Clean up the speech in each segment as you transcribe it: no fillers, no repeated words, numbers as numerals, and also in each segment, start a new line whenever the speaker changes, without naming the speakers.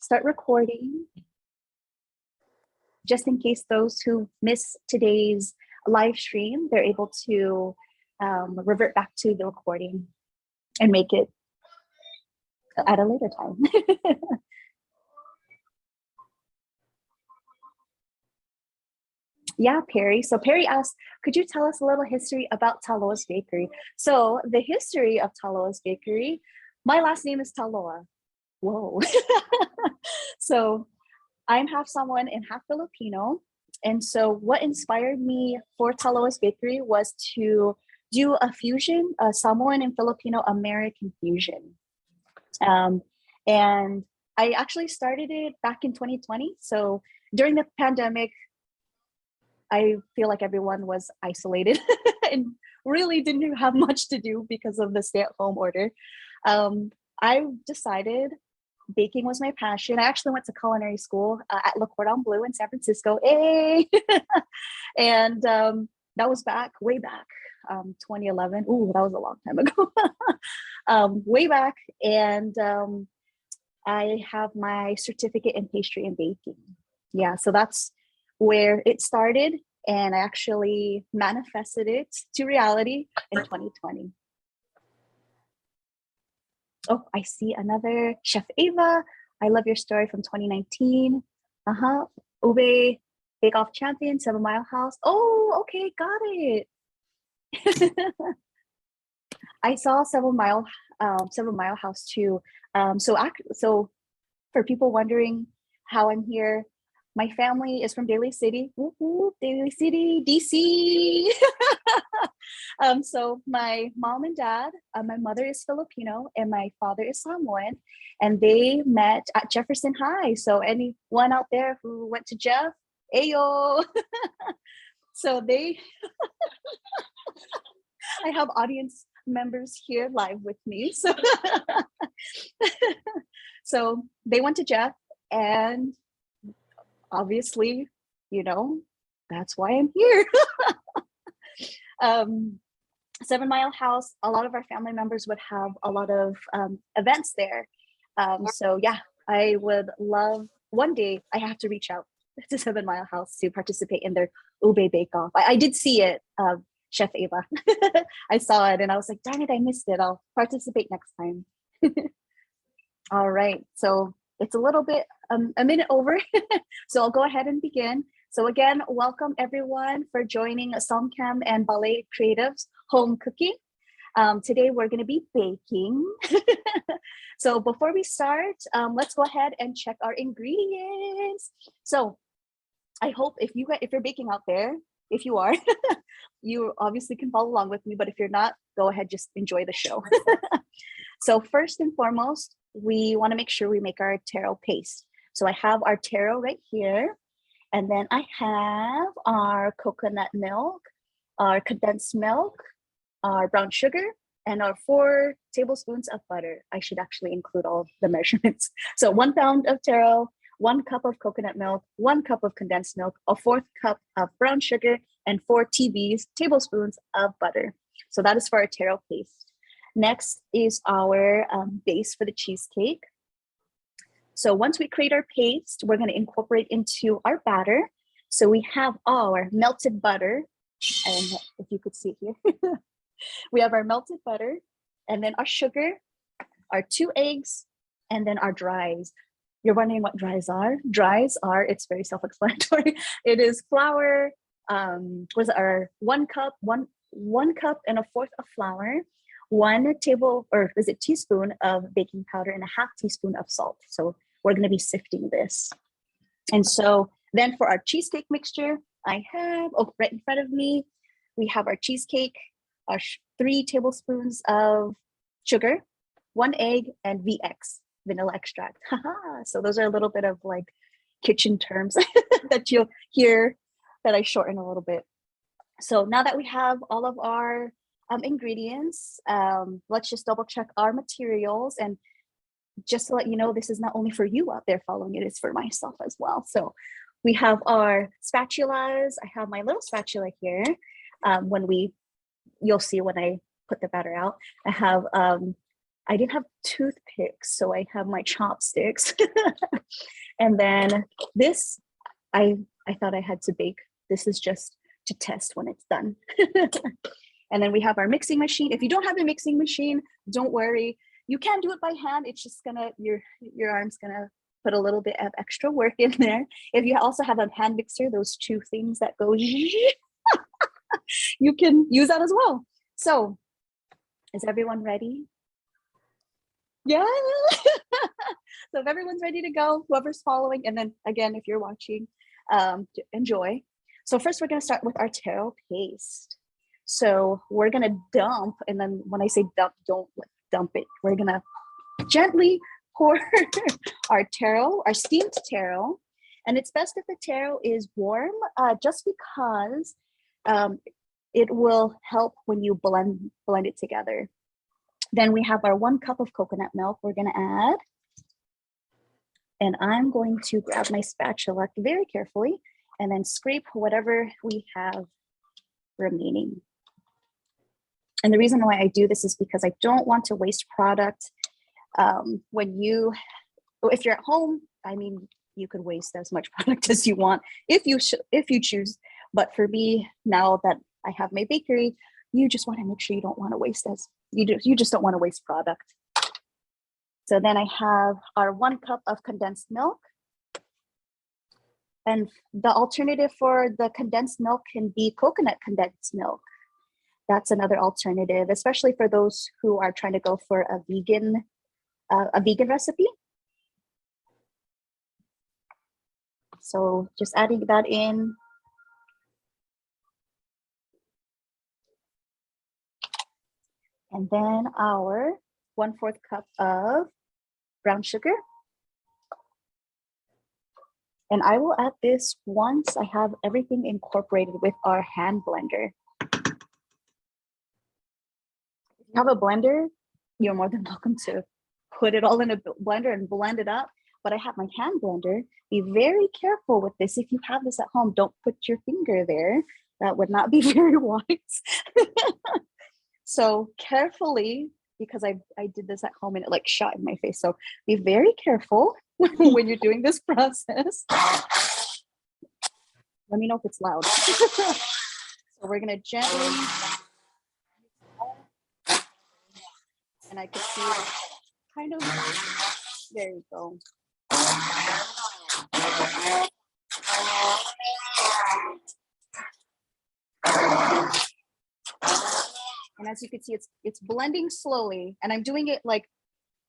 start recording. Just in case those who miss today's live stream, they're able to revert back to the recording and make it at a later time. Yeah, Perry. So Perry asked, could you tell us a little history about Talos Bakery? So the history of Talos Bakery, my last name is Taloa. Whoa. So I'm half Samoan and half Filipino. And so what inspired me for Talos Bakery was to do a fusion, a Samoan and Filipino American fusion. And I actually started it back in 2020. So during the pandemic, I feel like everyone was isolated and really didn't have much to do because of the stay-at-home order. I decided baking was my passion. I actually went to culinary school at Le Cordon Bleu in San Francisco. Hey! And that was way back, 2011. Ooh, that was a long time ago. Way back. And I have my certificate in pastry and baking. Yeah, so that's where it started, and I actually manifested it to reality in 2020. Oh, I see another Chef Ava. I love your story from 2019. Ube Bake Off Champion, 7 Mile House. Oh, okay, got it. I saw 7 Mile House too. So for people wondering how I'm here, my family is from Daly City. Whoop, whoop, Daly City, DC. So my mom and dad, my mother is Filipino and my father is Samoan, and they met at Jefferson High. So anyone out there who went to Jeff, ayo. So I have audience members here live with me. So they went to Jeff, and obviously, that's why I'm here. 7 Mile House, a lot of our family members would have a lot of events there. So yeah, I would love, one day I have to reach out to 7 Mile House to participate in their Ube Bake Off. I did see it, Chef Ava. I saw it and I was like, darn it, I missed it. I'll participate next time. All right, so it's a little bit, a minute over. So I'll go ahead and begin. So again, welcome everyone for joining SOMCAN and Balay Creative's home cooking. Today we're going to be baking. So before we start, let's go ahead and check our ingredients. So I hope if you're baking out there, if you are, you obviously can follow along with me, but if you're not, go ahead, just enjoy the show. So first and foremost, we want to make sure we make our taro paste. So I have our taro right here. And then I have our coconut milk, our condensed milk, our brown sugar, and our 4 tablespoons of butter. I should actually include all the measurements. So 1 pound of taro, 1 cup of coconut milk, 1 cup of condensed milk, a 4th cup of brown sugar, and 4 tablespoons of butter. So that is for our taro paste. Next is our base for the cheesecake. So once we create our paste, we're going to incorporate into our batter. So we have our melted butter, and if you could see here, we have our melted butter, and then our sugar, our 2 eggs, and then our dries. You're wondering what dries are? Dries are, it's very self-explanatory. It is flour, was our 1 cup, one cup and a 1/4 of flour, 1 teaspoon of baking powder, and a 1/2 teaspoon of salt. So we're going to be sifting this. And so then for our cheesecake mixture, I have, right in front of me, we have our cheesecake, our 3 tablespoons of sugar, 1 egg, and VX, vanilla extract. So those are a little bit of like kitchen terms that you'll hear that I shorten a little bit. So now that we have all of our ingredients, let's just double check our materials. And just to let you know, this is not only for you out there following it, it's for myself as well. So we have our spatulas. I have my little spatula here. You'll see when I put the batter out, I have I didn't have toothpicks, so I have my chopsticks. And then this, I thought I had to bake. This is just to test when it's done. And then we have our mixing machine. If you don't have a mixing machine, don't worry. You can do it by hand. It's just gonna, your arm's gonna put a little bit of extra work in there. If you also have a hand mixer, those two things that go, you can use that as well. So is everyone ready? Yeah. So if everyone's ready to go, whoever's following, and then again, if you're watching, enjoy. So first we're gonna start with our taro paste. So we're gonna dump, and then when I say dump, don't dump it. We're gonna gently pour our taro, our steamed taro. And it's best if the taro is warm, just because it will help when you blend it together. Then we have our 1 cup of coconut milk we're gonna add. And I'm going to grab my spatula very carefully and then scrape whatever we have remaining. And the reason why I do this is because I don't want to waste product. If you're at home, I mean, you could waste as much product as you want if you choose. But for me, now that I have my bakery, you just want to make sure you don't want to waste you just don't want to waste product. So then I have our 1 cup of condensed milk. And the alternative for the condensed milk can be coconut condensed milk. That's another alternative, especially for those who are trying to go for a vegan recipe. So just adding that in. And then our 1/4 cup of brown sugar. And I will add this once I have everything incorporated with our hand blender. If you have a blender, you're more than welcome to put it all in a blender and blend it up. But I have my hand blender. Be very careful with this. If you have this at home, don't put your finger there. That would not be very wise. So carefully, because I did this at home and it like shot in my face. So be very careful when you're doing this process. Let me know if it's loud. So we're gonna gently, and I can see it kind of, there you go. And as you can see, it's blending slowly, and I'm doing it like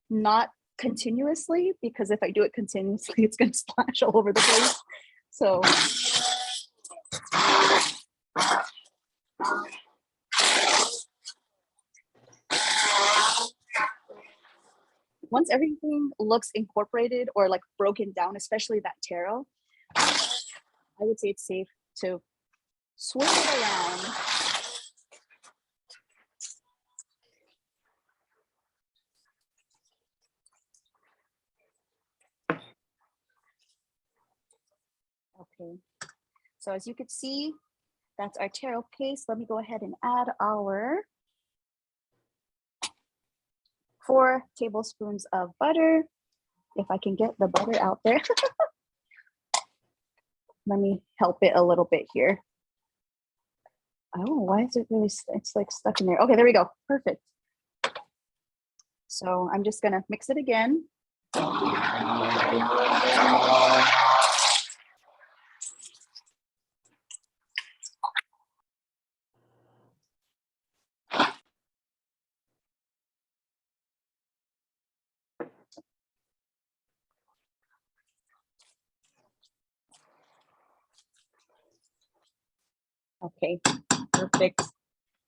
not continuously, because if I do it continuously, it's gonna splash all over the place. So once everything looks incorporated or like broken down, especially that taro, I would say it's safe to swirl it around. Okay, so as you can see, that's our taro paste. Let me go ahead and add our 4 tablespoons of butter. If I can get the butter out there. Let me help it a little bit here. Oh, why is it really, it's like stuck in there. Okay, there we go, perfect. So I'm just gonna mix it again. Okay, perfect.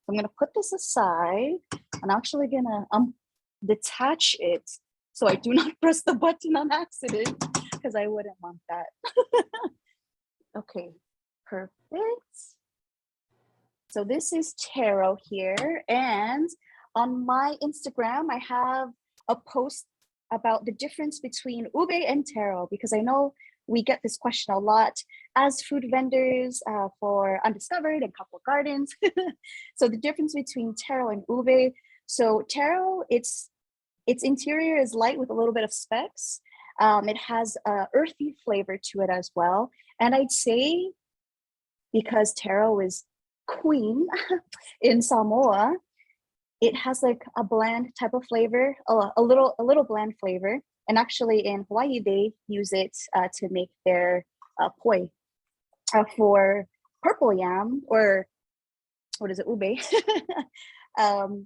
I'm gonna put this aside. I'm actually gonna detach it so I do not press the button on accident, because I wouldn't want that. Okay, perfect. So this is taro here, and on my Instagram, I have a post about the difference between ube and taro, because I know we get this question a lot as food vendors for Undiscovered and Couple Gardens. So the difference between taro and ube. So taro, it's its interior is light with a little bit of specks. It has a earthy flavor to it as well. And I'd say because taro is queen in Samoa, it has like a bland type of flavor, a little bland flavor. And actually in Hawaii, they use it to make their poi. For purple yam, or what is it, ube? The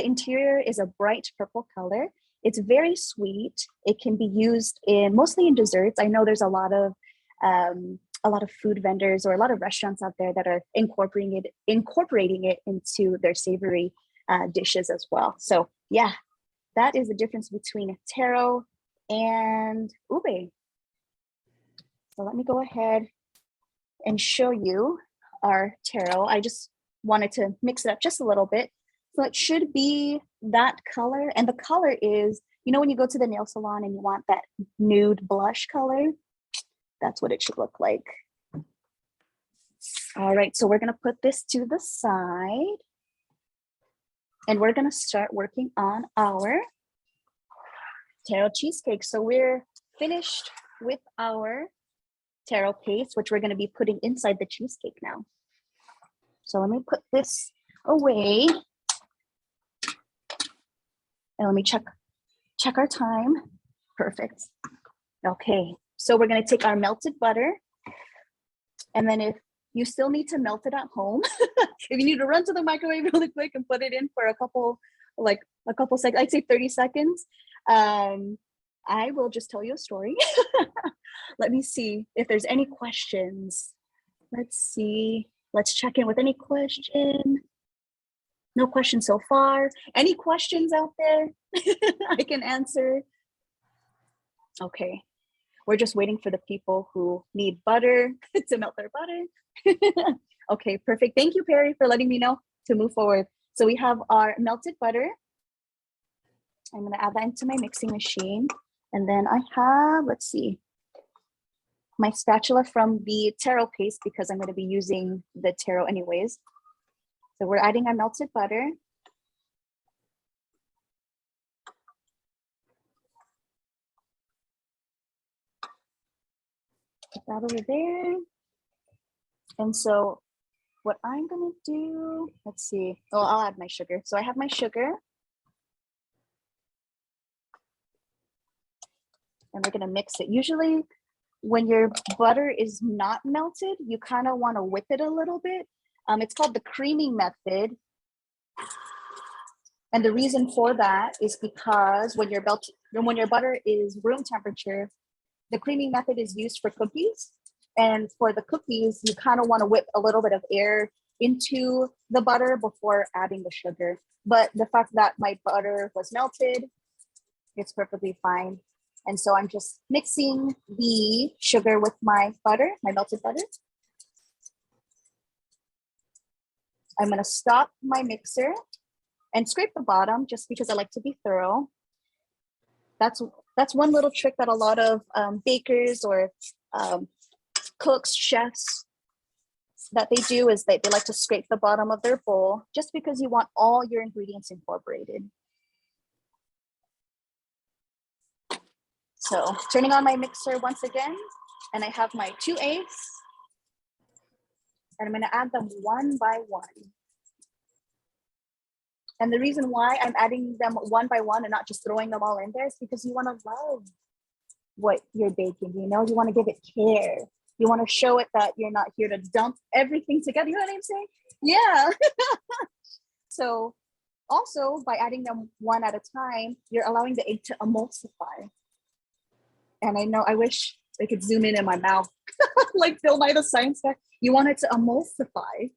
interior is a bright purple color. It's very sweet. It can be used mostly in desserts. I know there's a lot of food vendors or a lot of restaurants out there that are incorporating it into their savory dishes as well. So yeah, that is the difference between taro and ube. So let me go ahead and show you our taro. I just wanted to mix it up just a little bit. So it should be that color. And the color is, when you go to the nail salon and you want that nude blush color, that's what it should look like. All right, so we're gonna put this to the side and we're gonna start working on our taro cheesecake. So we're finished with our taro paste, which we're going to be putting inside the cheesecake now. So let me put this away. And let me check our time. Perfect. Okay, so we're going to take our melted butter. And then if you still need to melt it at home, if you need to run to the microwave really quick and put it in for a couple seconds, I'd say 30 seconds. I will just tell you a story. Let me see if there's any questions. Let's see. Let's check in with any question. No questions so far. Any questions out there I can answer? Okay. We're just waiting for the people who need butter to melt their butter. Okay, perfect. Thank you, Perry, for letting me know to move forward. So we have our melted butter. I'm going to add that into my mixing machine. And then I have, let's see, my spatula from the taro paste because I'm going to be using the taro anyways. So we're adding our melted butter. Put that over there. And so what I'm going to do, let's see. Oh, I'll add my sugar. So I have my sugar. And we're going to mix it. Usually when your butter is not melted, you kind of want to whip it a little bit. It's called the creaming method. And the reason for that is because when your butter is room temperature, the creaming method is used for cookies. And for the cookies, you kind of want to whip a little bit of air into the butter before adding the sugar. But the fact that my butter was melted, it's perfectly fine. And so I'm just mixing the sugar with my butter, my melted butter. I'm going to stop my mixer and scrape the bottom just because I like to be thorough. That's one little trick that a lot of bakers or cooks, chefs, that they do is they like to scrape the bottom of their bowl just because you want all your ingredients incorporated. So turning on my mixer once again, and I have my 2 eggs, and I'm going to add them one by one. And the reason why I'm adding them one by one and not just throwing them all in there is because you want to love what you're baking, you want to give it care. You want to show it that you're not here to dump everything together. You know what I'm saying? Yeah. So also by adding them one at a time, you're allowing the egg to emulsify. And I wish I could zoom in my mouth, like Bill Nye the Science Guy. You want it to emulsify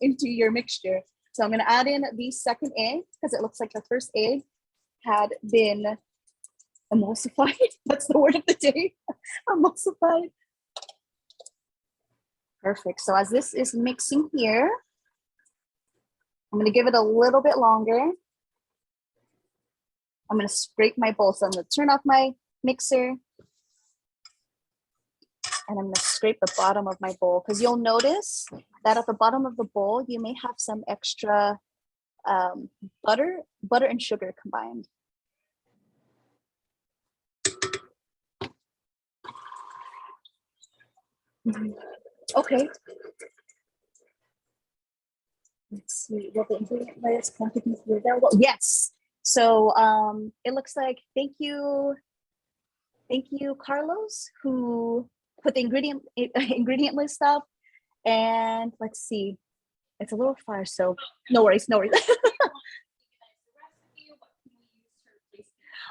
into your mixture. So I'm going to add in the second egg because it looks like the first egg had been emulsified. That's the word of the day, emulsified. Perfect. So as this is mixing here, I'm going to give it a little bit longer. I'm going to scrape my bowl. So I'm going to turn off my mixer. And I'm going to scrape the bottom of my bowl because you'll notice that at the bottom of the bowl, you may have some extra butter and sugar combined. Okay. Let's see what the ingredient list quantities are available. Yes. So it looks like thank you, Carlos, who put the ingredient list up. And let's see, it's a little far, so no worries, no worries.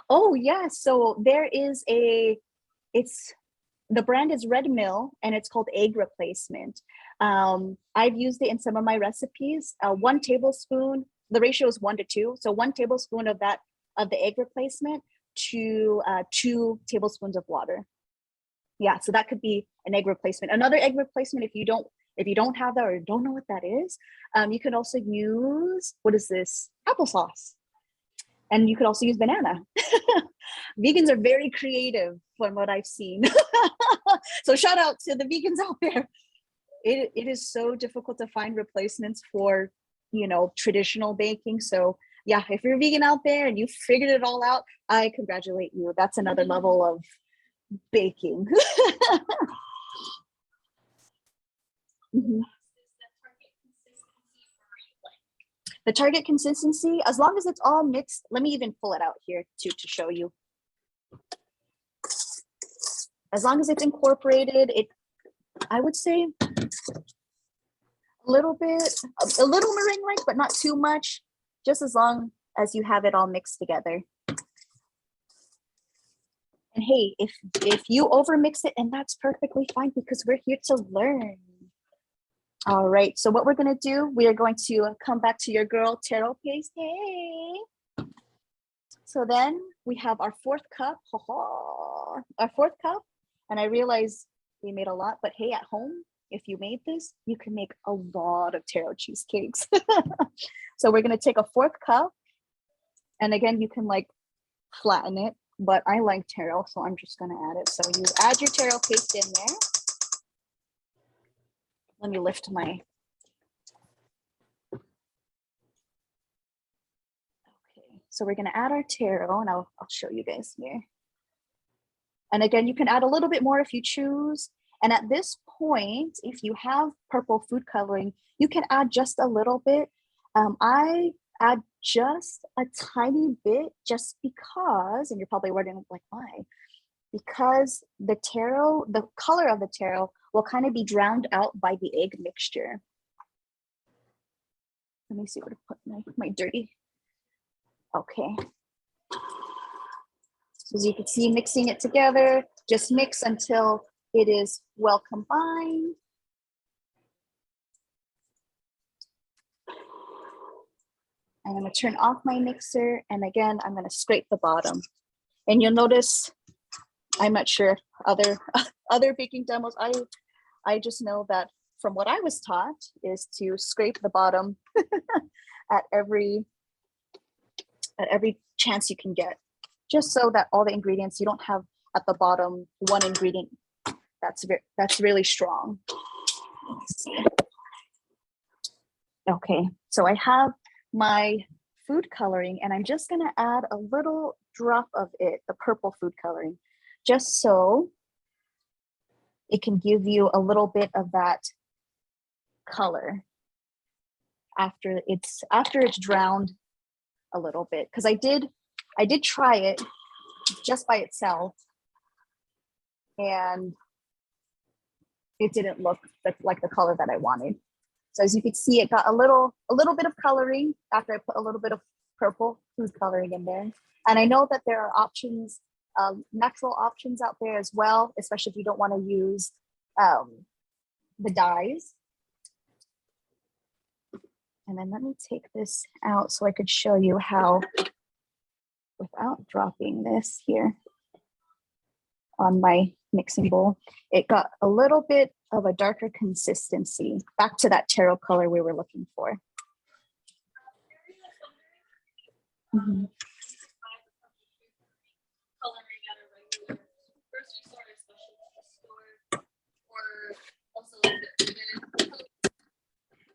Oh yeah, so there is the brand is Red Mill and it's called egg replacement. I've used it in some of my recipes. 1 tablespoon, the ratio is 1 to 2. So 1 tablespoon of the egg replacement to 2 tablespoons of water. Yeah, so that could be an egg replacement. Another egg replacement, if you don't have that or don't know what that is, you can also use, what is this? Applesauce. And you could also use banana. Vegans are very creative from what I've seen. So shout out to the vegans out there. It is so difficult to find replacements for, traditional baking. So yeah, if you're a vegan out there and you figured it all out, I congratulate you. That's another level of baking. Mm-hmm. The target consistency, as long as it's all mixed, let me even pull it out here to show you. As long as it's incorporated, I would say a little meringue-like, but not too much, just as long as you have it all mixed together. And hey, if you overmix it, and that's perfectly fine because we're here to learn. All right, so what we're gonna do, we are going to come back to your girl, Taro Paste. Hey. So then we have our 4th cup, our 4th cup. And I realize we made a lot, but hey, at home, if you made this, you can make a lot of taro cheesecakes. So we're gonna take a 4th cup. And again, you can like flatten it, but I like taro, so I'm just gonna add it. So you add your taro paste in there. Let me lift my, okay. So we're gonna add our taro and I'll show you guys here. And again, you can add a little bit more if you choose. And at this point, if you have purple food coloring, you can add just a little bit. I add just a tiny bit just because, and you're probably wondering like, why? Because the taro, the color of the taro will kind of be drowned out by the egg mixture. Let me see where to put my dirty. Okay. So as you can see, mixing it together, just mix until it is well combined. I'm gonna turn off my mixer. And again, I'm gonna scrape the bottom. And you'll notice, I'm not sure other baking demos, I just know that from what I was taught is to scrape the bottom at every chance you can get, just so that all the ingredients, you don't have at the bottom one ingredient that's really strong. Okay, so I have my food coloring and I'm just gonna add a little drop of it, the purple food coloring, just so it can give you a little bit of that color after it's drowned a little bit. Because I did try it just by itself and it didn't look like the color that I wanted. So as you can see, it got a little bit of coloring after I put a little bit of purple food coloring in there. And I know that there are options, natural options out there as well, especially if you don't want to use the dyes. And then let me take this out so I could show you how, without dropping this here on my mixing bowl, it got a little bit of a darker consistency, back to that taro color we were looking for. Mm-hmm.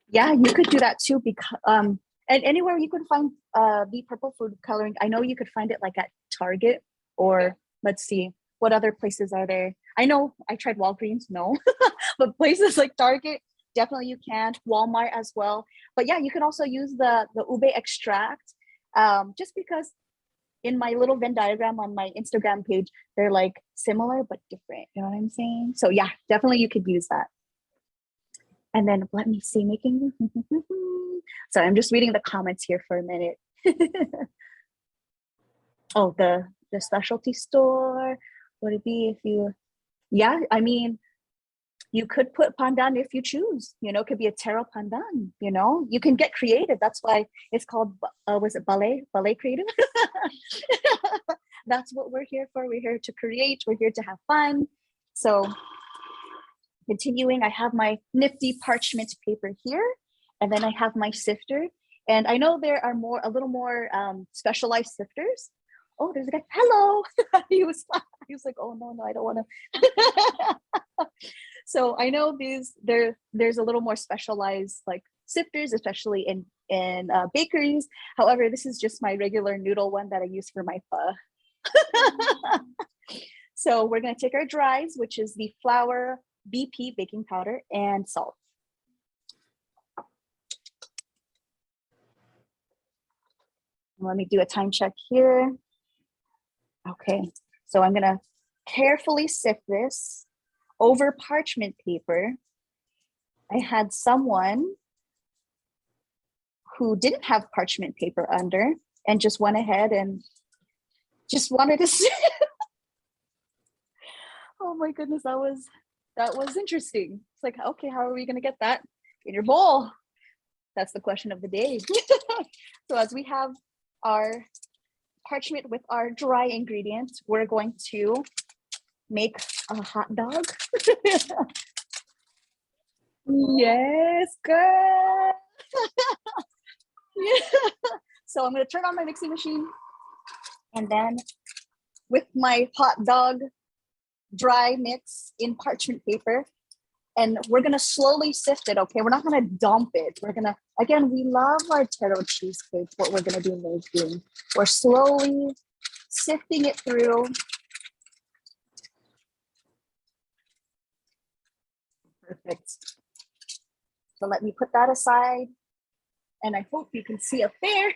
Yeah, you could do that too, because and And anywhere you can find the purple food coloring, I know you could find it like at Target or let's see, what other places are there? I know I tried Walgreens, no, but places like Target, definitely you can. Walmart as well. But yeah, you can also use the ube extract, just because in my little Venn diagram on my Instagram page, they're like similar but different. You know what I'm saying? So yeah, definitely you could use that. And then let me see, making. Sorry, I'm just reading the comments here for a minute. Oh, the specialty store. Would it be if you? Yeah, I mean, you could put pandan if you choose. You know, it could be a taro pandan. You know, you can get creative. That's why it's called. Was it Balay? Balay Kreative. That's what we're here for. We're here to create. We're here to have fun. So continuing, I have my nifty parchment paper here, and then I have my sifter. And I know there are a little more specialized sifters. Oh, there's a guy. Hello. he was like, oh no, I don't want to. So I know there's a little more specialized like sifters, especially in bakeries. However, this is just my regular noodle one that I use for my pho. So we're going to take our dries, which is the flour, BP, baking powder, and salt. Let me do a time check here. Okay, so I'm gonna carefully sift this over parchment paper. I had someone who didn't have parchment paper under and just went ahead and just wanted to sift. Oh my goodness, that was interesting. It's like, okay, how are we gonna get that in your bowl? That's the question of the day. So as we have our parchment with our dry ingredients, we're going to make a hot dog. Yes, girl. Yeah. So I'm going to turn on my mixing machine, and then with my hot dog dry mix in parchment paper, and we're going to slowly sift it. Okay, we're not going to dump it. We're going to, again, we love our Taro cheesecake. What we're going to be making, we're slowly sifting it through. Perfect. So let me put that aside, and I hope you can see up there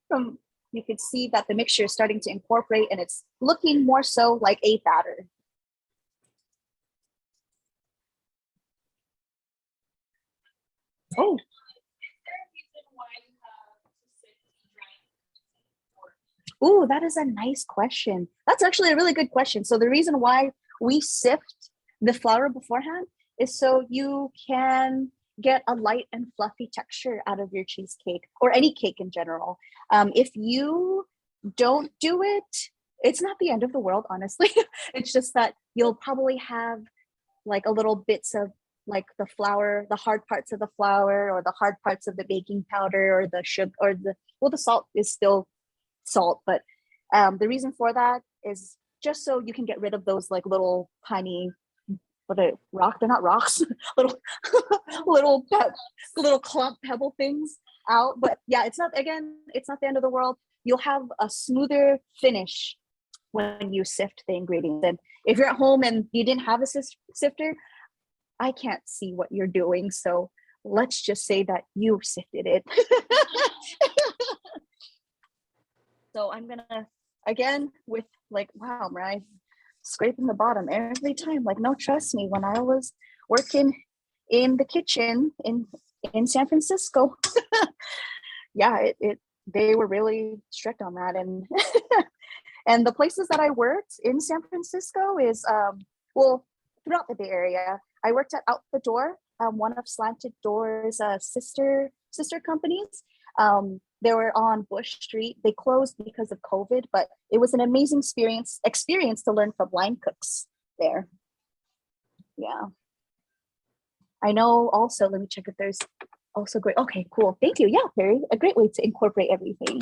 from, you can see that the mixture is starting to incorporate, and it's looking more so like a batter. Oh. Ooh, that is a nice question. That's actually a really good question. So the reason why we sift the flour beforehand is so you can get a light and fluffy texture out of your cheesecake or any cake in general. If you don't do it, it's not the end of the world, honestly. It's just that you'll probably have like a little bits of like the flour, the hard parts of the flour, or the hard parts of the baking powder, or the sugar, or the salt is still salt, but the reason for that is just so you can get rid of those like little tiny, they're not rocks, little little clump pebble things out. But yeah, it's not the end of the world. You'll have a smoother finish when you sift the ingredients. And if you're at home and you didn't have a sifter, I can't see what you're doing, so let's just say that you sifted it. So I'm gonna, again, with like, wow, right, scraping the bottom every time. Like, no, trust me, when I was working in the kitchen in San Francisco, yeah, they were really strict on that. And and the places that I worked in San Francisco is well, throughout the Bay Area. I worked at Out the Door, one of Slanted Door's sister companies. They were on Bush Street. They closed because of COVID, but it was an amazing experience to learn from line cooks there. Yeah. I know also, let me check if there's also great. Okay, cool. Thank you. Yeah, Perry, a great way to incorporate everything.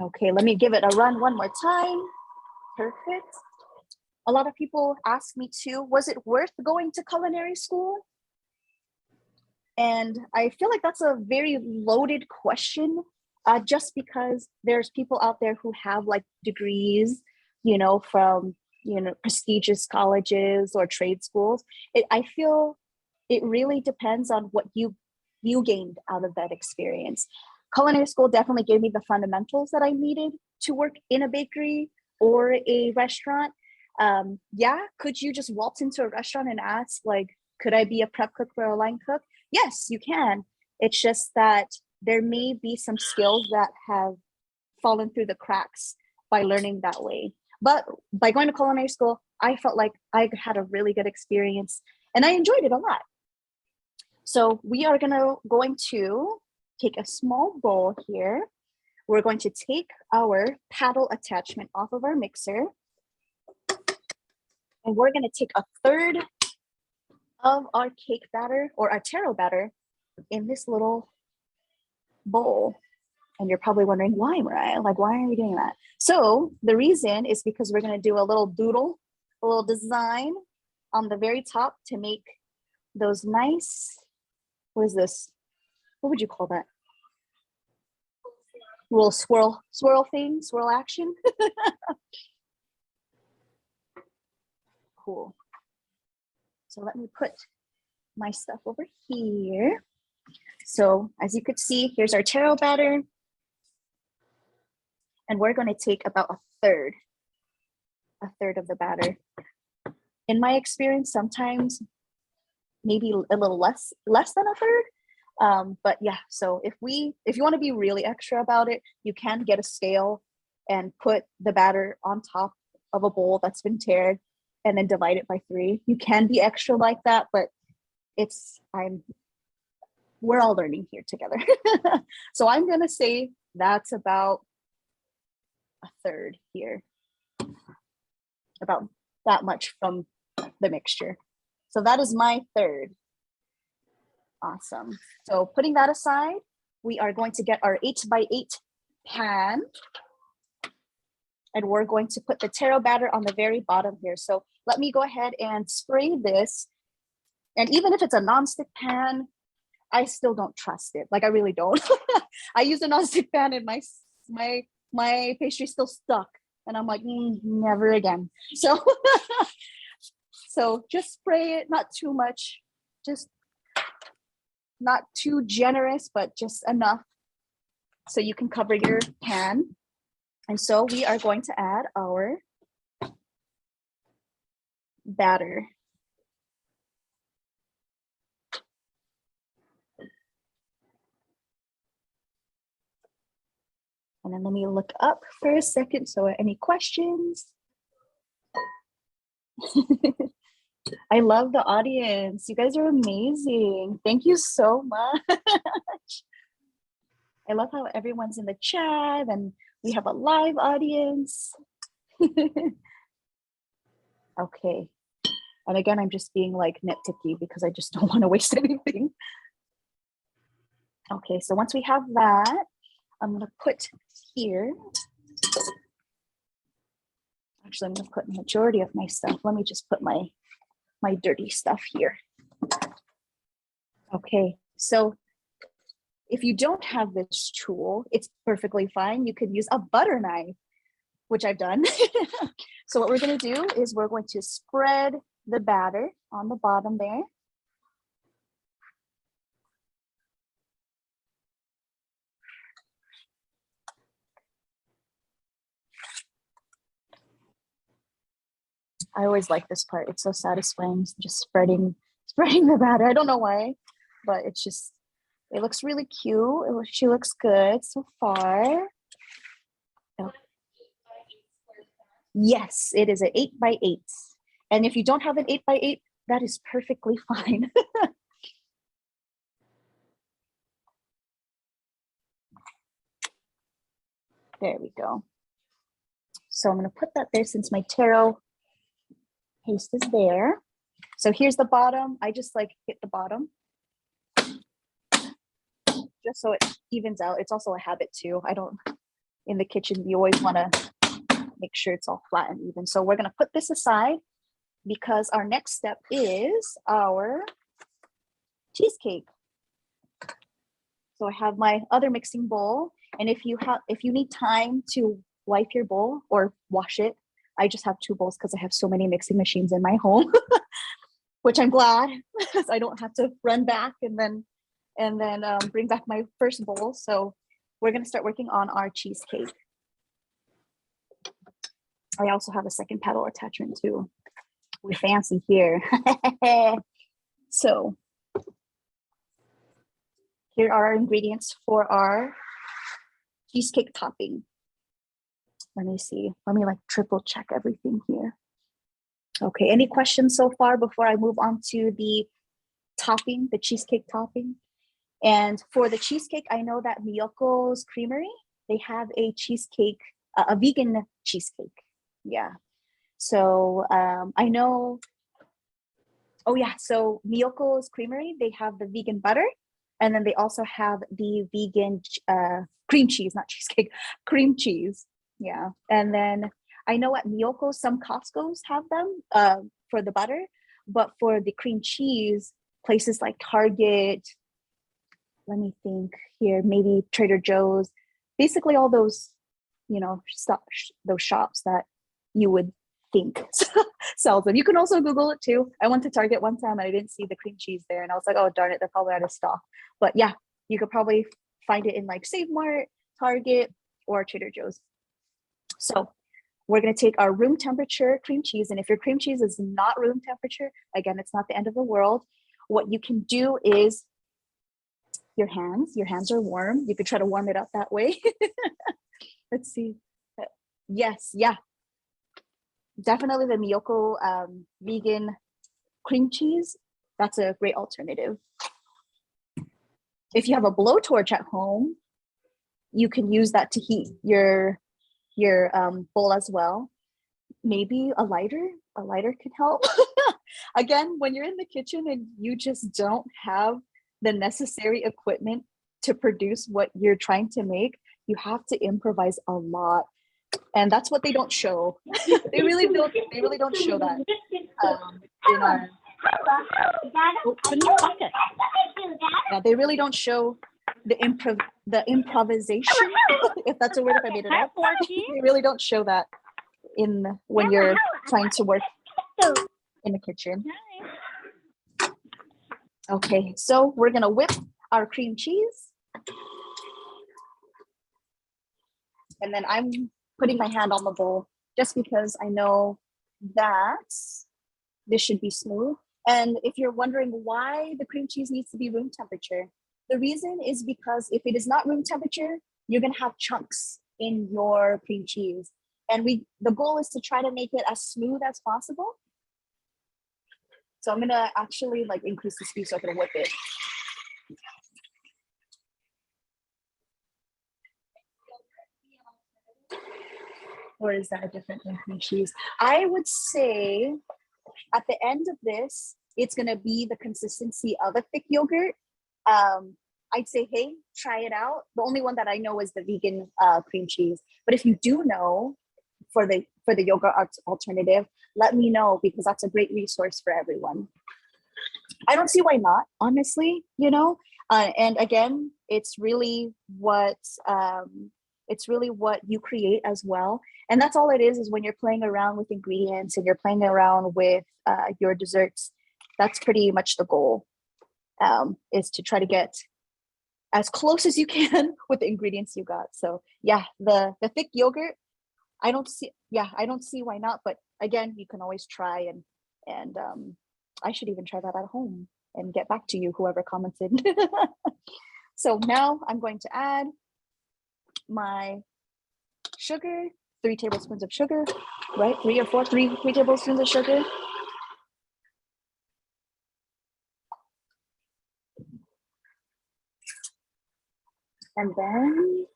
Okay, let me give it a run one more time. Perfect. A lot of people ask me too, was it worth going to culinary school? And I feel like that's a very loaded question, just because there's people out there who have like degrees, from, prestigious colleges or trade schools. I feel it really depends on what you gained out of that experience. Culinary school definitely gave me the fundamentals that I needed to work in a bakery or a restaurant. Yeah, could you just waltz into a restaurant and ask, like, could I be a prep cook or a line cook? Yes, you can. It's just that there may be some skills that have fallen through the cracks by learning that way. But by going to culinary school, I felt like I had a really good experience and I enjoyed it a lot. So we are going to take a small bowl here. We're going to take our paddle attachment off of our mixer. And we're going to take a third of our cake batter or our taro batter in this little bowl. And you're probably wondering, why, Mariah? Like, why are we doing that? So the reason is because we're going to do a little doodle, a little design on the very top to make those nice, what is this? What would you call that? Little swirl thing, swirl action. Cool. So let me put my stuff over here. So as you could see, here's our taro batter. And we're going to take about a third of the batter. In my experience, sometimes maybe a little less than a third. But yeah, so if you want to be really extra about it, you can get a scale and put the batter on top of a bowl that's been tared and then divide it by 3. You can be extra like that, but we're all learning here together. So I'm going to say that's about a third here, about that much from the mixture. So that is my third. Awesome. So putting that aside, we are going to get our 8x8 pan, and we're going to put the taro batter on the very bottom here. So let me go ahead and spray this. And even if it's a nonstick pan, I still don't trust it. Like, I really don't. I use a nonstick pan and my pastry's still stuck. And I'm like, never again. So, so just spray it, not too much, just not too generous, but just enough so you can cover your pan. And so we are going to add our batter. And then let me look up for a second. So any questions? I love the audience. You guys are amazing. Thank you so much. I love how everyone's in the chat and we have a live audience. Okay. And again, I'm just being like nitpicky because I just don't want to waste anything. Okay, so once we have that, I'm going to put here. Actually, I'm going to put the majority of my stuff. Let me just put my dirty stuff here. Okay, so if you don't have this tool, it's perfectly fine. You could use a butter knife, which I've done. So what we're going to do is we're going to spread the batter on the bottom there. I always like this part. It's so satisfying, just spreading the batter. I don't know why, but it's just, it looks really cute. She looks good so far. Oh. Yes, it is an 8x8. And if you don't have an 8x8, that is perfectly fine. There we go. So I'm going to put that there since my taro paste is there. So here's the bottom. I just like hit the bottom just so it evens out. It's also a habit too. In the kitchen, you always want to make sure it's all flat and even. So we're going to put this aside because our next step is our cheesecake. So I have my other mixing bowl, and if you need time to wipe your bowl or wash it, I just have two bowls because I have so many mixing machines in my home, which I'm glad because I don't have to run back and then bring back my first bowl. So we're gonna start working on our cheesecake. I also have a second paddle attachment too. We're fancy here. So here are our ingredients for our cheesecake topping. Let me see. Let me like triple check everything here. Okay, any questions so far before I move on to the topping, the cheesecake topping? And for the cheesecake, I know that Miyoko's Creamery, they have a cheesecake, a vegan cheesecake. Yeah. So I know, oh yeah, so Miyoko's Creamery, they have the vegan butter, and then they also have the vegan cream cheese, not cheesecake, cream cheese. Yeah. And then I know at Miyoko, some Costco's have them for the butter, but for the cream cheese, places like Target, let me think here, maybe Trader Joe's, basically all those, you know, those shops that you would think sells them. You can also Google it too. I went to Target one time and I didn't see the cream cheese there, and I was like, oh darn it, they're probably out of stock. But yeah, you could probably find it in like Save Mart, Target, or Trader Joe's. So we're going to take our room temperature cream cheese, and if your cream cheese is not room temperature, again, it's not the end of the world. What you can do is your hands are warm. You could try to warm it up that way. Let's see. Yes, yeah. Definitely the Miyoko vegan cream cheese. That's a great alternative. If you have a blowtorch at home, you can use that to heat your bowl as well. Maybe a lighter could help. Again, when you're in the kitchen and you just don't have the necessary equipment to produce what you're trying to make, you have to improvise a lot. And that's what they don't show. They really don't show that in our, yeah, they really don't show the improvisation, if that's a word, if I made it up. They really don't show that when you're trying to work in the kitchen. Okay, so we're gonna whip our cream cheese. And then I'm putting my hand on the bowl just because I know that this should be smooth. And if you're wondering why the cream cheese needs to be room temperature, the reason is because if it is not room temperature, you're gonna have chunks in your cream cheese. And the goal is to try to make it as smooth as possible. So I'm gonna actually like increase the speed so I can whip it. Or is that a different than cream cheese? I would say at the end of this, it's gonna be the consistency of a thick yogurt. I'd say, hey, try it out. The only one that I know is the vegan cream cheese. But if you do know for the yogurt alternative, let me know, because that's a great resource for everyone. I don't see why not, honestly, you know. And again, it's really what you create as well. And that's all it is when you're playing around with ingredients and you're playing around with your desserts. That's pretty much the goal, is to try to get as close as you can with the ingredients you got. So yeah, the thick yogurt, I don't see why not. But again, you can always try, and I should even try that at home and get back to you, whoever commented. So now I'm going to add my sugar, 3 tablespoons of sugar, right? 3 tablespoons of sugar. And then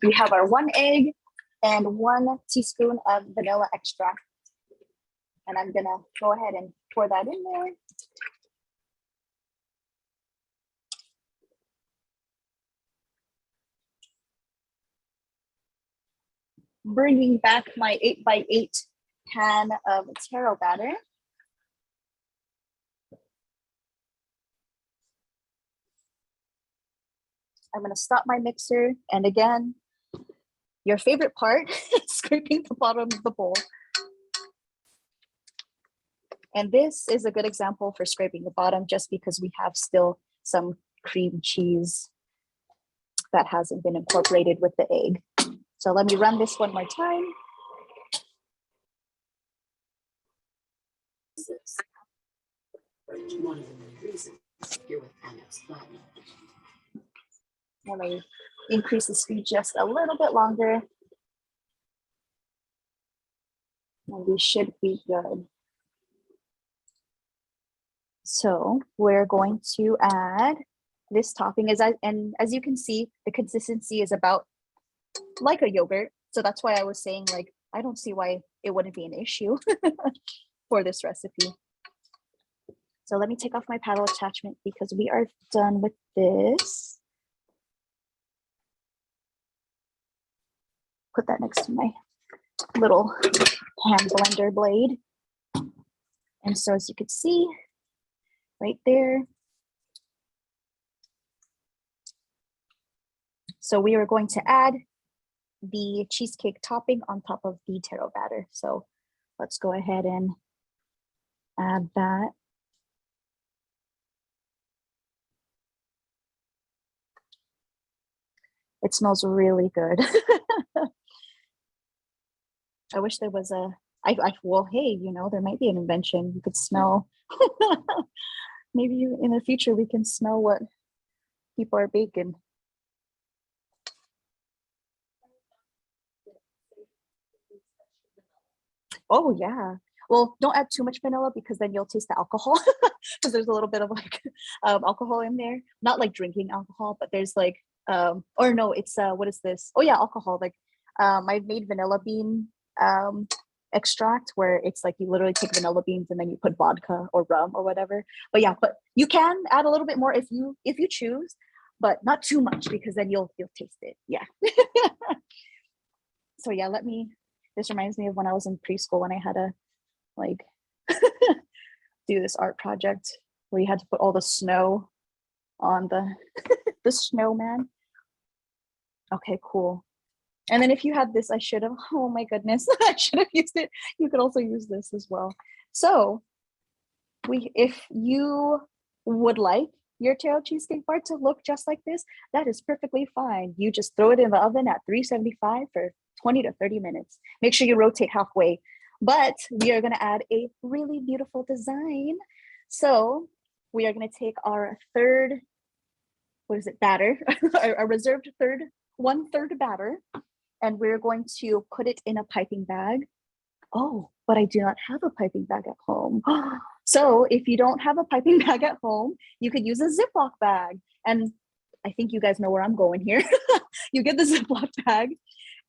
we have our 1 egg and 1 teaspoon of vanilla extract. And I'm gonna go ahead and pour that in there. Bringing back my 8x8 pan of taro batter. I'm gonna stop my mixer. And again, your favorite part is scraping the bottom of the bowl. And this is a good example for scraping the bottom just because we have still some cream cheese that hasn't been incorporated with the egg. So let me run this one more time. Let me increase the speed just a little bit longer. And we should be good. So we're going to add this topping, and as you can see, the consistency is about like a yogurt. So that's why I was saying, like, I don't see why it wouldn't be an issue for this recipe. So let me take off my paddle attachment because we are done with this. Put that next to my little hand blender blade. And so as you can see, right there. So we are going to add the cheesecake topping on top of the taro batter. So let's go ahead and add that. It smells really good. I wish there was well, hey, you know, there might be an invention. You could smell. Maybe in the future we can smell what people are baking. Oh yeah. Well, don't add too much vanilla because then you'll taste the alcohol because there's a little bit of like alcohol in there. Not like drinking alcohol, but there's like or no, it's what is this? Oh yeah, alcohol. Like I've made vanilla bean extract where it's like you literally take vanilla beans and then you put vodka or rum or whatever. But yeah, but you can add a little bit more if you choose, but not too much because then you'll taste it. Yeah. So yeah, this reminds me of when I was in preschool when I had to like do this art project where you had to put all the snow on the snowman. Okay, cool. And then if you had this, I should have, oh my goodness, I should have used it. You could also use this as well. So if you would like your Taro cheesecake bar to look just like this, that is perfectly fine. You just throw it in the oven at 375 for 20 to 30 minutes. Make sure you rotate halfway. But we are gonna add a really beautiful design. So we are gonna take our third, batter, our reserved one-third batter, and we're going to put it in a piping bag. Oh, but I do not have a piping bag at home. So if you don't have a piping bag at home, you could use a Ziploc bag. And I think you guys know where I'm going here. You get the Ziploc bag,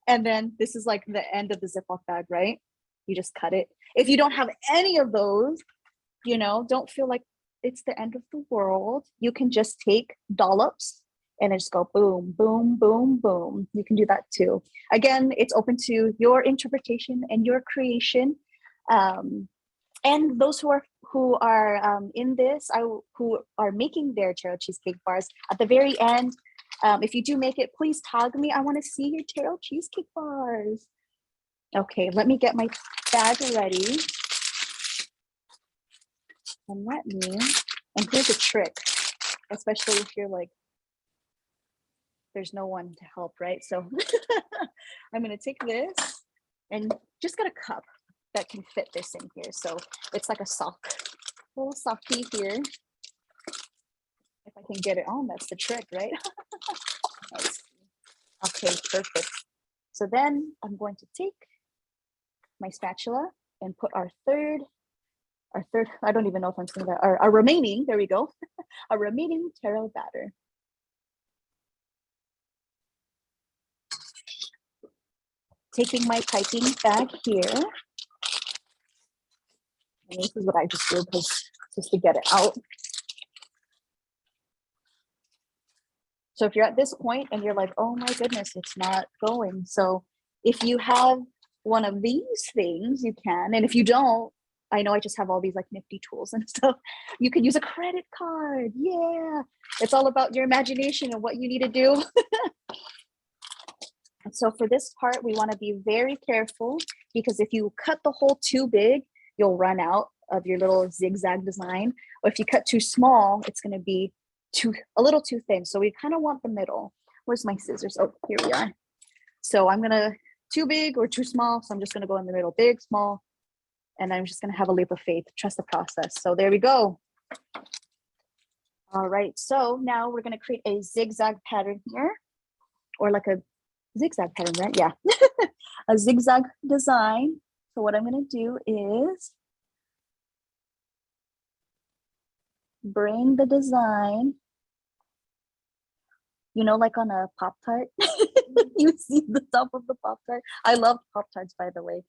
and then this is like the end of the Ziploc bag, right? You just cut it. If you don't have any of those, you know, don't feel like it's the end of the world. You can just take dollops and just go boom, boom, boom, boom. You can do that too. Again, it's open to your interpretation and your creation. And those who are in this, who are making their Taro cheesecake bars, at the very end, if you do make it, please tag me. I want to see your Taro cheesecake bars. Okay, let me get my bag ready. And here's a trick, especially if you're like, there's no one to help, right? So I'm gonna take this and just get a cup that can fit this in here. So it's like a little softy here. If I can get it on, that's the trick, right? Okay, perfect. So then I'm going to take my spatula and put our third, I don't even know if I'm saying that, our remaining, there we go, our remaining taro batter. Taking my piping bag here. And this is what I just did just to get it out. So if you're at this point and you're like, oh my goodness, it's not going. So if you have one of these things, you can. And if you don't, I know I just have all these like nifty tools and stuff. You can use a credit card. Yeah. It's all about your imagination and what you need to do. And so for this part, we want to be very careful, because if you cut the hole too big, you'll run out of your little zigzag design. Or if you cut too small, it's going to be a little too thin. So we kind of want the middle. Where's my scissors? Oh, here we are. So I'm going to, too big or too small. So I'm just going to go in the middle, big, small. And I'm just going to have a leap of faith, trust the process. So there we go. All right. So now we're going to create a zigzag pattern here, or like a zigzag pattern, right? Yeah. A zigzag design. So what I'm going to do is bring the design, you know, like on a Pop-Tart. You see the top of the Pop-Tart. I love Pop-Tarts, by the way.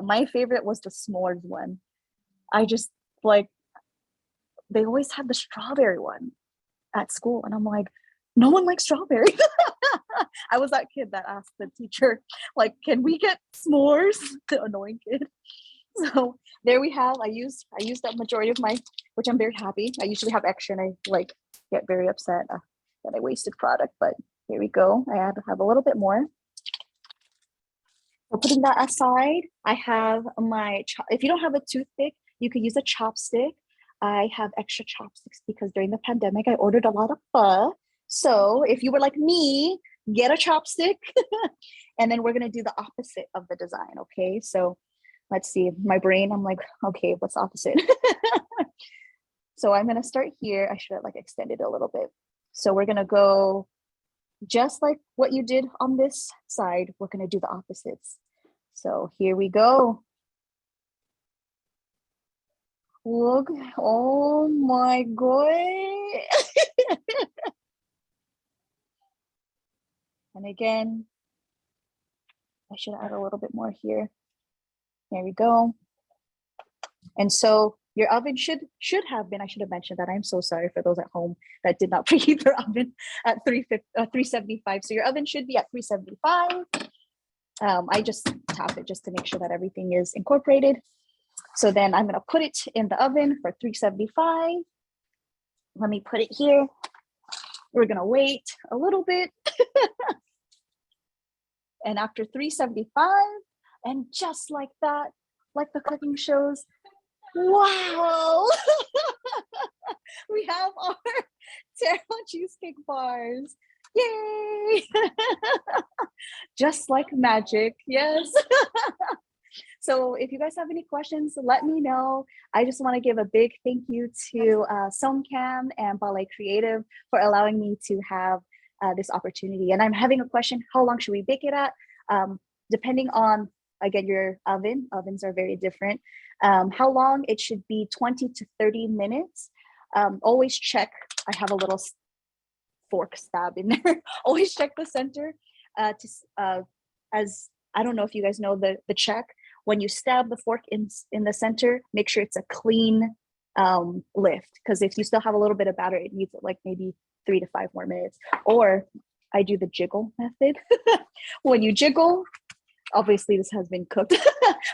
My favorite was the s'mores one. I just like, they always had the strawberry one at school. And I'm like, no one likes strawberry. I was that kid that asked the teacher, like, can we get s'mores? The annoying kid. So there we have, I used that majority of my, which I'm very happy. I usually have extra and I like get very upset that I wasted product, but here we go. I have a little bit more. So putting that aside, I have my, if you don't have a toothpick, you could use a chopstick. I have extra chopsticks because during the pandemic, I ordered a lot of pho. So if you were like me, get a chopstick. And then we're going to do the opposite of the design. Okay. So let's see, my brain, I'm like, okay, what's opposite? So I'm going to start here. I should have like extended a little bit. So we're going to go just like what you did on this side. We're going to do the opposites. So here we go. Look, oh my God. And again, I should add a little bit more here. There we go. And so your oven should have been, I should have mentioned that. I'm so sorry for those at home that did not preheat their oven at 375. So your oven should be at 375. I just tap it just to make sure that everything is incorporated. So then I'm gonna put it in the oven for 375. Let me put it here. We're gonna wait a little bit. And after 375, and just like that, like the cooking shows, wow, we have our Taro cheesecake bars. Yay! Just like magic, yes. So if you guys have any questions, let me know. I just want to give a big thank you to SOMCAN and Balay Kreative for allowing me to have this opportunity. And I'm having a question, how long should we bake it at? Depending on, again, your ovens are very different. How long? It should be 20 to 30 minutes. Always check, I have a little fork stab in there. Always check the center as I don't know if you guys know the check. When you stab the fork in the center, make sure it's a clean lift, because if you still have a little bit of batter, it needs like maybe 3 to 5 more minutes. Or I do the jiggle method. When you jiggle, obviously this has been cooked.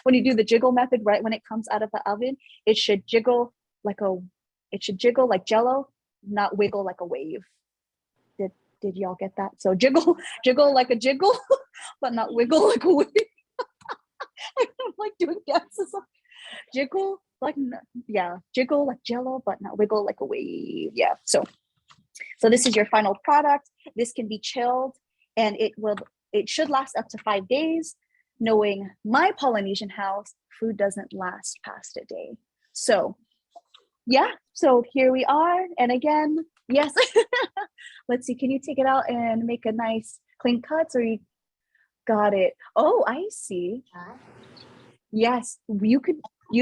When you do the jiggle method, right when it comes out of the oven, it should jiggle like Jello, not wiggle like a wave. Did y'all get that? So jiggle like a jiggle, but not wiggle like a wave. I don't like doing dances. Jiggle like, yeah, jiggle like Jello, but not wiggle like a wave. Yeah. So this is your final product. This can be chilled, and it should last up to 5 days. Knowing my Polynesian house, food doesn't last past a day. So yeah, so here we are. And again, yes. Let's see, can you take it out and make a nice clean cut? Or you got it? Oh, I see. Yes, you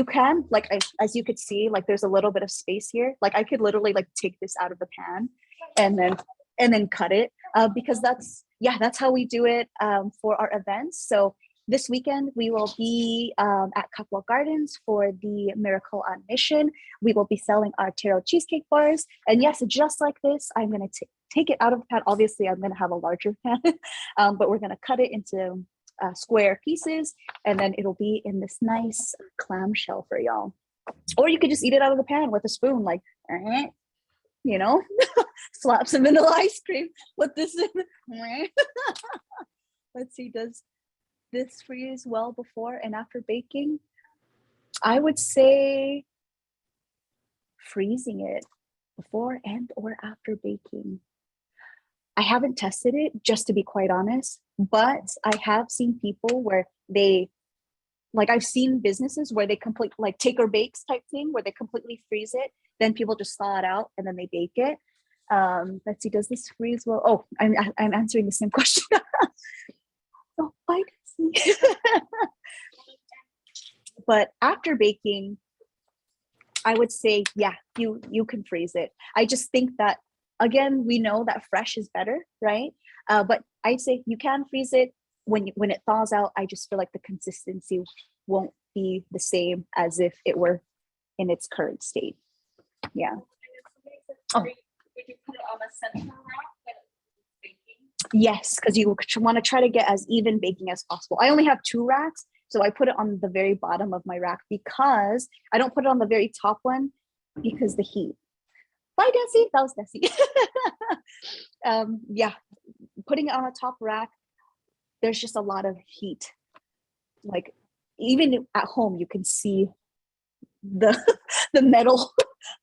can, like, as you could see, like there's a little bit of space here. Like I could literally like take this out of the pan and then cut it, because that's how we do it for our events. So this weekend we will be at Kapwa Gardens for the Miracle on Mission. We will be selling our Taro cheesecake bars, and yes, just like this, I'm going to take it out of the pan. Obviously I'm going to have a larger pan, but we're going to cut it into square pieces, and then it'll be in this nice clamshell for y'all. Or you could just eat it out of the pan with a spoon, like, you know, slap some vanilla ice cream, put this in. Let's see, does this freeze well before and after baking? I would say freezing it before and or after baking. I haven't tested it, just to be quite honest, but I have seen people where they, like I've seen businesses where they complete like take or bakes type thing, where they completely freeze it, then people just thaw it out and then they bake it. Let's see, does this freeze well? Oh, I'm answering the same question. Oh, I see. But after baking, I would say, yeah, you can freeze it. I just think that, again, we know that fresh is better, right? But I'd say you can freeze it. When it thaws out, I just feel like the consistency won't be the same as if it were in its current state. Yeah. Oh. Would you put it on a central rack when it's baking? Yes, because you want to try to get as even baking as possible. I only have 2 racks, so I put it on the very bottom of my rack, because I don't put it on the very top one because the heat. Bye, Desi. That was Desi. Yeah, putting it on a top rack, there's just a lot of heat. Like even at home, you can see the metal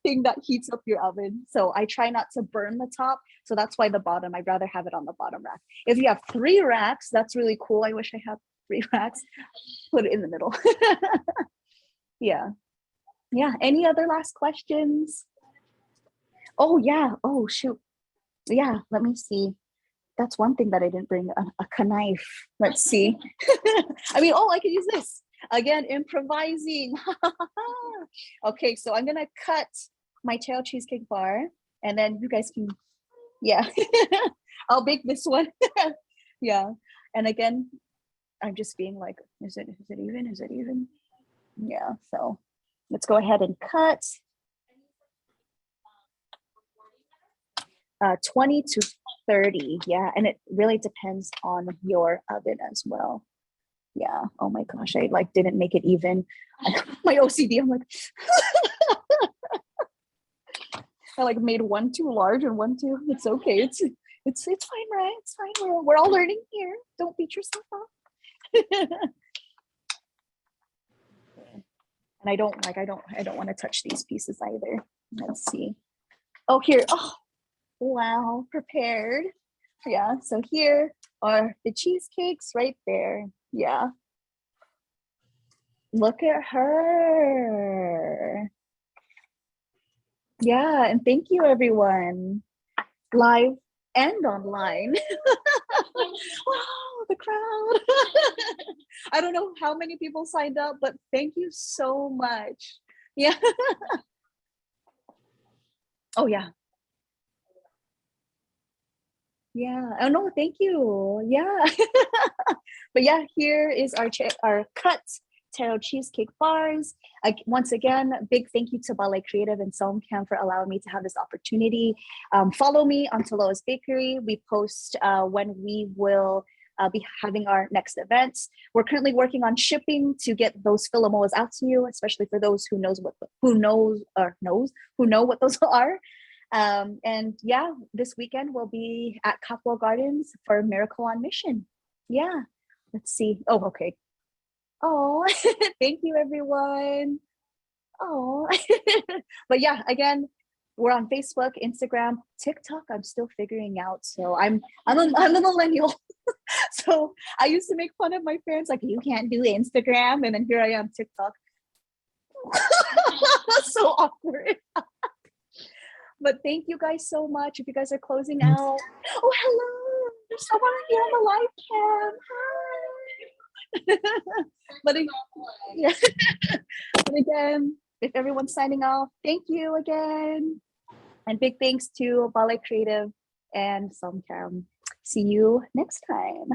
thing that heats up your oven. So I try not to burn the top. So that's why the bottom, I'd rather have it on the bottom rack. If you have 3 racks, that's really cool. I wish I had 3 racks. Put it in the middle. Yeah. Yeah. Any other last questions? Oh yeah. Oh shoot. Yeah. Let me see. That's one thing that I didn't bring, a knife. Let's see. I mean, oh, I could use this. Again, improvising. Okay, so I'm gonna cut my Taro cheesecake bar, and then you guys can, yeah. I'll bake this one. Yeah, and again, I'm just being like, is it even? Is it even? Yeah, so let's go ahead and cut. 20 to 30, yeah, and it really depends on your oven as well. Yeah, oh my gosh, I like didn't make it even. My OCD, I'm like, I like made one too large and one too, it's okay, it's fine, right? It's fine, we're all learning here. Don't beat yourself up. And I don't want to touch these pieces either. Let's see. Oh, here, oh wow, prepared. Yeah, so here are the cheesecakes right there. Yeah. Look at her. Yeah, and thank you everyone, live and online. Wow, the crowd. I don't know how many people signed up, but thank you so much. Yeah. Oh yeah. Yeah. Oh no, thank you. Yeah. But yeah, here is our cut Taro cheesecake bars. Once again, big thank you to Balay Kreative and SOMCAN for allowing me to have this opportunity. Follow me on Talos Bakery. We post when we will be having our next events. We're currently working on shipping to get those Filimoas out to you, especially for those who know what those are. And yeah, this weekend we'll be at Cockwell Gardens for Miracle on Mission. Yeah, let's see. Oh, okay. Oh, thank you everyone. Oh, but yeah, again, we're on Facebook, Instagram, TikTok. I'm still figuring out. So I'm a millennial. So I used to make fun of my parents, like, you can't do Instagram, and then here I am, TikTok. So awkward. But thank you guys so much. If you guys are closing out. Oh, hello. There's someone here on the live cam. Hi. But, yeah. But again, if everyone's signing off, thank you again. And big thanks to Balay Kreative and SOMCAN. See you next time.